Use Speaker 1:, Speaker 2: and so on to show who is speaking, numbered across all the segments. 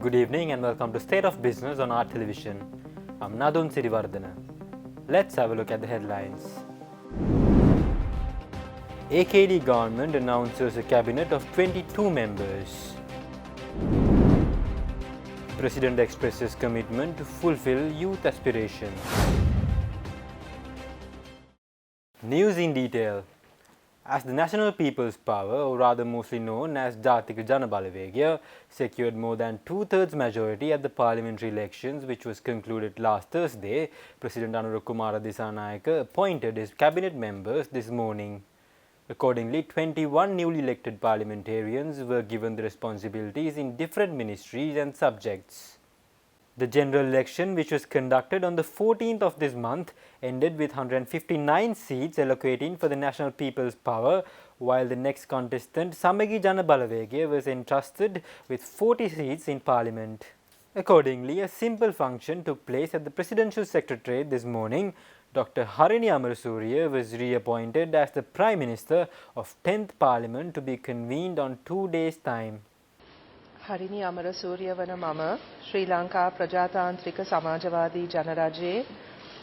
Speaker 1: Good evening and welcome to State of Business on our television. I'm Nadun Sirivardhana. Let's have a look at the headlines. AKD government announces a cabinet of 22 members. President expresses commitment to fulfill youth aspirations. News in detail. As the National People's Power, or rather mostly known as Jathika Jana Balawegaya, secured more than two-thirds majority at the parliamentary elections which was concluded last Thursday, President Kumara Dissanayake appointed his cabinet members this morning. Accordingly, 21 newly elected parliamentarians were given the responsibilities in different ministries and subjects. The general election, which was conducted on the 14th of this month, ended with 159 seats allocating for the National People's Power, while the next contestant, Samagi Jana Balawegaya, was entrusted with 40 seats in Parliament. Accordingly, a simple function took place at the Presidential Secretariat this morning. Dr. Harini Amarasuriya was reappointed as the Prime Minister of 10th Parliament to be convened on 2 days' time.
Speaker 2: Harini Amarasuriya වන මම ශ්‍රී ලංකා ප්‍රජාතාන්ත්‍රික සමාජවාදී ජනරජයේ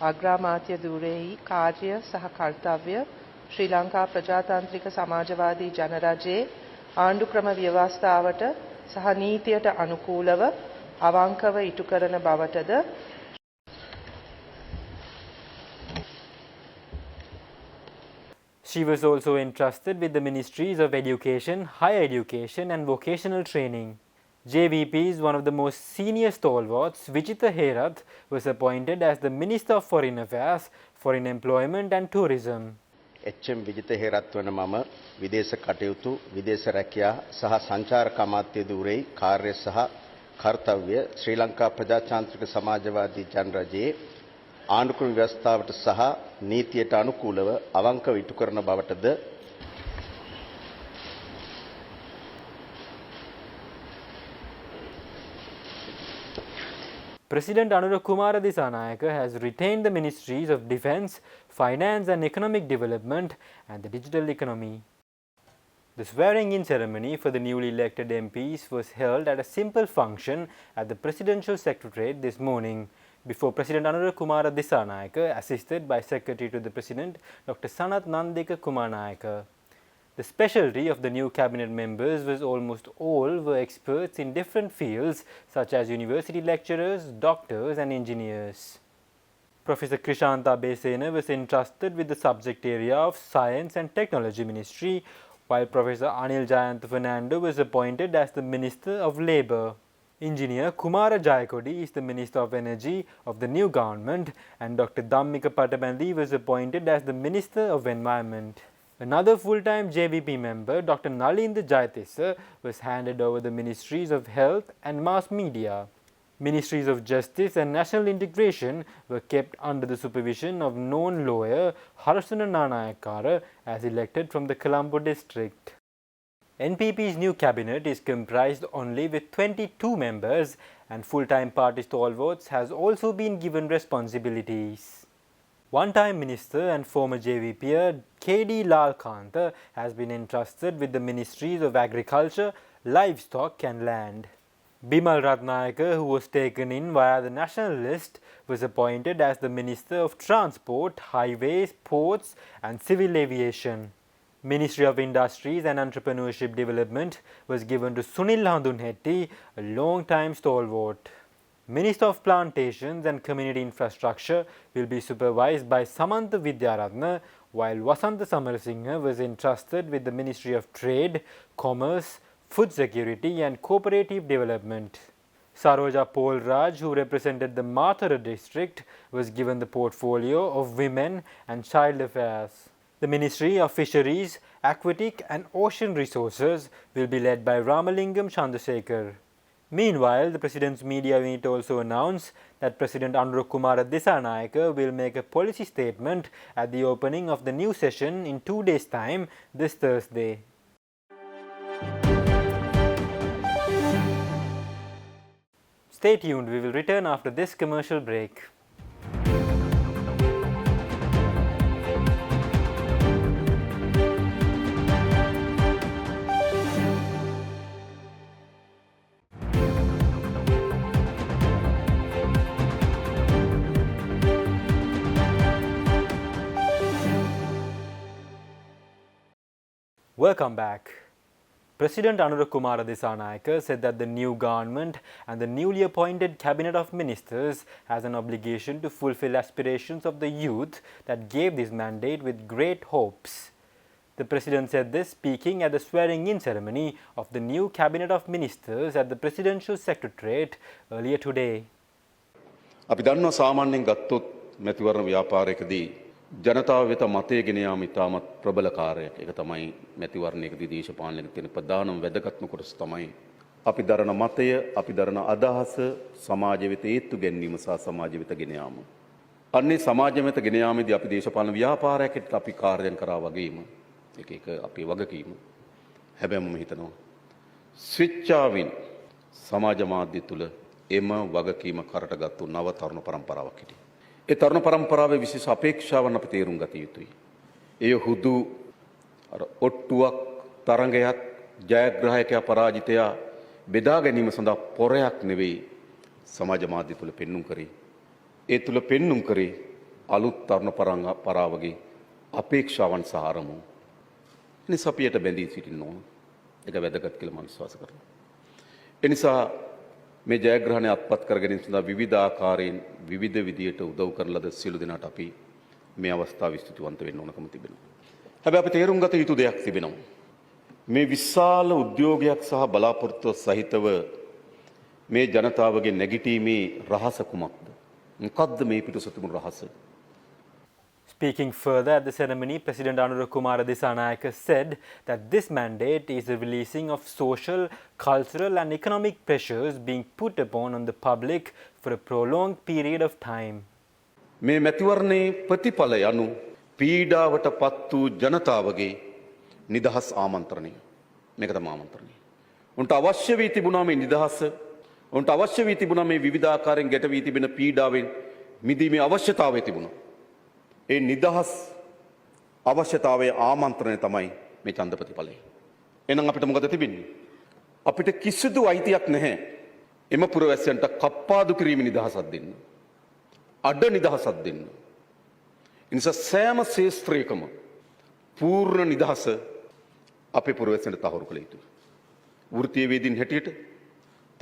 Speaker 2: අග්‍රාමාත්‍ය ධූරෙහි කාර්ය සහ කර්තව්‍ය ශ්‍රී ලංකා ප්‍රජාතාන්ත්‍රික සමාජවාදී ජනරජයේ ආණ්ඩුක්‍රම ව්‍යවස්ථාවට සහ නීතියට අනුකූලව අවංකව ඉටු කරන බවටද
Speaker 1: She was also entrusted with the Ministries of Education, Higher Education and Vocational Training. JVP's one of the most senior stalwarts, Vijitha Herath, was appointed as the Minister of Foreign Affairs, Foreign Employment and Tourism.
Speaker 3: HM විජිත හේරත් වන මම විදේශ කටයුතු විදේශ රැකියා සහ සංචාරක අමාත්‍ය ධූරෙහි කාර්ය සහ කර්තව්‍ය ශ්‍රී ලංකා ප්‍රජාතාන්ත්‍රික සමාජවාදී ජනරජයේ ආණ්ඩුක්‍රම ව්‍යවස්ථාවට සහ නීතියට අනුකූලව අවංකව ඉටු කරන බවටද
Speaker 1: President Kumara Dissanayake has retained the Ministries of Defence, Finance and Economic Development and the Digital Economy. The swearing-in ceremony for the newly elected MPs was held at a simple function at the Presidential Secretariat this morning, before President Kumara Dissanayake, assisted by Secretary to the President Dr. Sanath Nandika Kumarnayaka. The specialty of the new cabinet members was almost all were experts in different fields such as university lecturers, doctors and engineers. Professor Krishanta Besena was entrusted with the subject area of Science and Technology Ministry, while Professor Anil Jayantha Fernando was appointed as the Minister of Labour. Engineer Kumara Jayakodi is the Minister of Energy of the new government and Dr. Dhammika Patabandi was appointed as the Minister of Environment. Another full-time JVP member, Dr. Nalinda Jayatissa, was handed over the Ministries of Health and Mass Media. Ministries of Justice and National Integration were kept under the supervision of known lawyer Harasuna Nanayakara as elected from the Colombo district. NPP's new cabinet is comprised only with 22 members and full-time party stalwarts has also been given responsibilities. One-time Minister and former JVPer K.D. Lalkantha has been entrusted with the Ministries of Agriculture, Livestock and Land. Bimal Ratnayake, who was taken in via the national list, was appointed as the Minister of Transport, Highways, Ports and Civil Aviation. Ministry of Industries and Entrepreneurship Development was given to Sunil Handunhetty, a long-time stalwart. Minister of Plantations and Community Infrastructure will be supervised by Samantha Vidyaratna, while Vasantha Samarasinghe was entrusted with the Ministry of Trade, Commerce, Food Security and Cooperative Development. Saroja Polraj, who represented the Mathura district, was given the portfolio of Women and Child Affairs. The Ministry of Fisheries, Aquatic and Ocean Resources will be led by Ramalingam Chandrasekhar. Meanwhile, the President's media unit also announced that President Kumara Dissanayake will make a policy statement at the opening of the new session in 2 days' time this Thursday. Stay tuned, we will return after this commercial break. Welcome back. President Anura Kumara Dissanayake said that the new government and the newly appointed cabinet of ministers has an obligation to fulfill aspirations of the youth that gave this mandate with great hopes. The president said this speaking at the swearing-in ceremony of the new cabinet of ministers at the presidential secretariat earlier today.
Speaker 4: අපි දන්නවා සාමාන්‍යයෙන් ගත්තොත් මැතිවරණ ව්‍යාපාරයකදී ජනතාව වෙත මතය ගෙන යාම ඉතාමත් ප්‍රබල කාර්යයක්. ඒක තමයි මැතිවරණයකදී දේශපාලනයක තියෙන ප්‍රධානම වැදගත්ම කොටස තමයි අපි දරන මතය, අපි දරන අදහස සමාජය වෙත ඒත්තු ගැනීම සහ සමාජය වෙත ගෙන යාම. අන්නේ සමාජය වෙත ගෙන යාමේදී අපි දේශපාලන ව්‍යාපාරයකට අපි කාර්යයන් කරා වගේම එක අපේ වගකීම. හැබැයි මම හිතනවා ස්විච්චාවින් සමාජ මාධ්‍ය තුල එම වගකීම කරටගත්තු නව තරුණ පරම්පරාවක් හිටියේ. ඒ තරුණ පරම්පරාවේ විශේෂ අපේක්ෂාවන් අපි තේරුම් ගත යුතුයි. එය හුදු ඔට්ටුවක්, තරඟයක්, ජයග්‍රාහකයා පරාජිතයා බෙදා ගැනීම සඳහා පොරයක් නෙවෙයි සමාජ මාධ්‍ය තුල පෙන්눔 කරේ. ඒ තුල පෙන්눔 කරේ අලුත් තරුණ පරම්පරාවගේ අපේක්ෂාවන් සහ අරමුණු. එනිසා අපි යට බැඳී සිටින්න ඕන. ඒක වැදගත් කියලා මම විශ්වාස කරනවා. එනිසා මේ ජයග්‍රහණය අත්පත් කර ගැනීම සඳහා විවිධ ආකාරයෙන් විවිධ විදියට උදව් කරන ලද සියලු දෙනාට අපි මේ අවස්ථාවේ ස්තුතිවන්ත වෙන්න ඕනකම තිබෙනවා. හැබැයි අපි තේරුම් ගත යුතු දෙයක් තිබෙනවා. මේ විශාල උද්‍යෝගයක් සහ බලාපොරොත්තුව සහිතව මේ ජනතාවගේ නැගිටීමේ රහස කුමක්ද? මොකක්ද මේ පිටුස තිබුණු රහස?
Speaker 1: Speaking further at the ceremony, President Anura Kumara Dissanayake said that this mandate is the releasing of social, cultural and economic pressures being put upon on the public for a prolonged period of time.
Speaker 4: මේ මැතිවරණයේ ප්‍රතිඵල යනු පීඩාවට පත් වූ ජනතාවගේ නිදහස් ආමන්ත්‍රණය. මේක තමයි ආමන්ත්‍රණය. උන්ට අවශ්‍ය වී තිබුණා මේ නිදහස. උන්ට අවශ්‍ය වී තිබුණා මේ විවිධාකාරයෙන් ගැට වී තිබෙන පීඩාවෙන් මිදීමේ අවශ්‍යතාවය තිබුණා. ඒ නිදහස් අවශ්‍යතාවයේ ආමන්ත්‍රණය තමයි මේ ඡන්ද ප්‍රතිඵලය. එහෙනම් අපිට මොකද තිබෙන්නේ? අපිට කිසිදු අයිතියක් නැහැ එම පුරවැසියන්ට කප්පාදු කිරීමේ නිදහසක් දෙන්න. අඩ නිදහසක් දෙන්න. ඒ නිසා සෑම ශේස්ත්‍රයකම පූර්ණ නිදහස අපේ පුරවැසියන්ට තහවුරු කළ යුතුයි. වෘත්තීය වේදින් හැටියට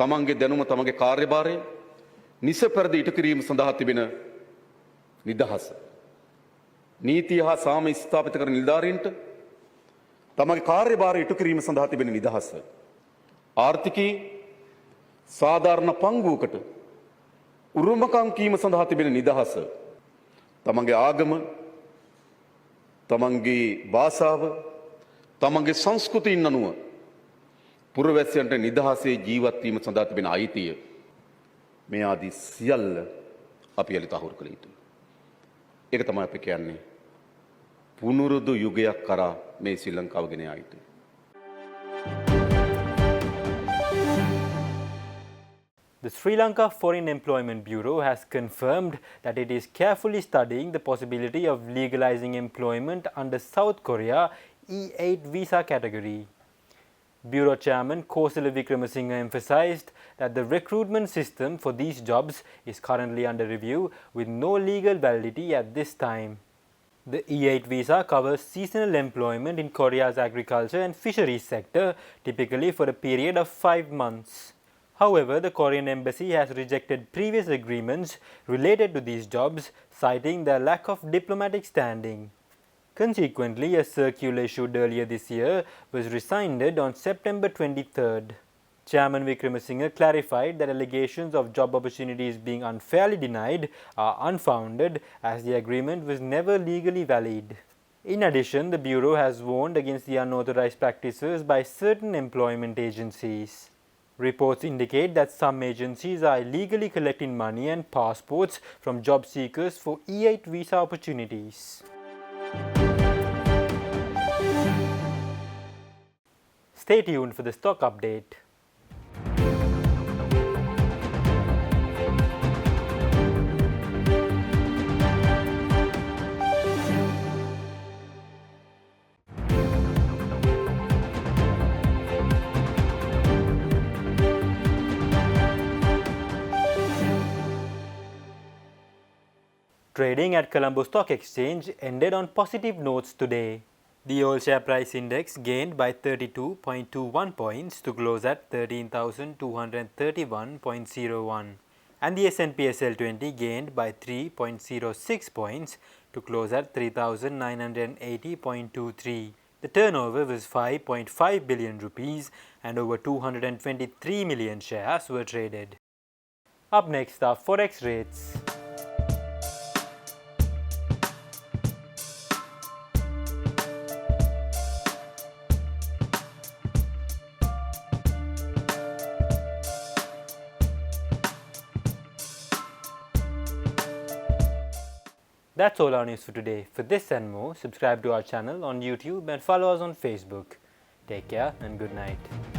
Speaker 4: තමන්ගේ දැනුම තමන්ගේ කාර්යභාරය නිසපරද ඉටු කිරීම සඳහා තිබෙන නිදහස. නීතිය හා සාම ස්ථාපිත කරන නිලධාරීන්ට තමගේ කාර්යභාරය ඉටු කිරීම සඳහා තිබෙන නිදහස. ආර්ථිකී සාධාරණ පංගුවකට උරුමකම් කීම සඳහා තිබෙන නිදහස. තමන්ගේ ආගම, තමන්ගේ භාෂාව, තමන්ගේ සංස්කෘතියින් අනුව පුරවැසියන්ට නිදහසේ ජීවත් වීම සඳහා තිබෙන අයිතිය. මේ ආදී සියල්ල අපි යලි තහවුරු කළ යුතුයි. ඒක තමයි අපි කියන්නේ පුනරුදු යුගයක් කරා මේ ශ්‍රී ලංකාව ගෙන යා යුතුයි.
Speaker 1: The Sri Lanka Foreign Employment Bureau has confirmed that it is carefully studying the possibility of legalizing employment under South Korea E8 visa category. Bureau Chairman Kosala Wickramasinghe emphasized that the recruitment system for these jobs is currently under review with no legal validity at this time. The E8 visa covers seasonal employment in Korea's agriculture and fisheries sector, typically for a period of 5 months. However, the Korean embassy has rejected previous agreements related to these jobs, citing their lack of diplomatic standing. Consequently, a circular issued earlier this year was rescinded on September 23rd. Chairman Wickramasinghe clarified that allegations of job opportunities being unfairly denied are unfounded as the agreement was never legally valid. In addition, the Bureau has warned against the unauthorized practices by certain employment agencies. Reports indicate that some agencies are illegally collecting money and passports from job seekers for E8 visa opportunities. Stay tuned for the stock update. Trading at Colombo Stock Exchange ended on positive notes today. The all share price index gained by 32.21 points to close at 13,231.01, and the S&P SL20 gained by 3.06 points to close at 3,980.23. The turnover was 5.5 billion rupees and over 223 million shares were traded. Up next are forex rates. That's all our news for today. For this and more, subscribe to our channel on YouTube and follow us on Facebook. Take care and good night.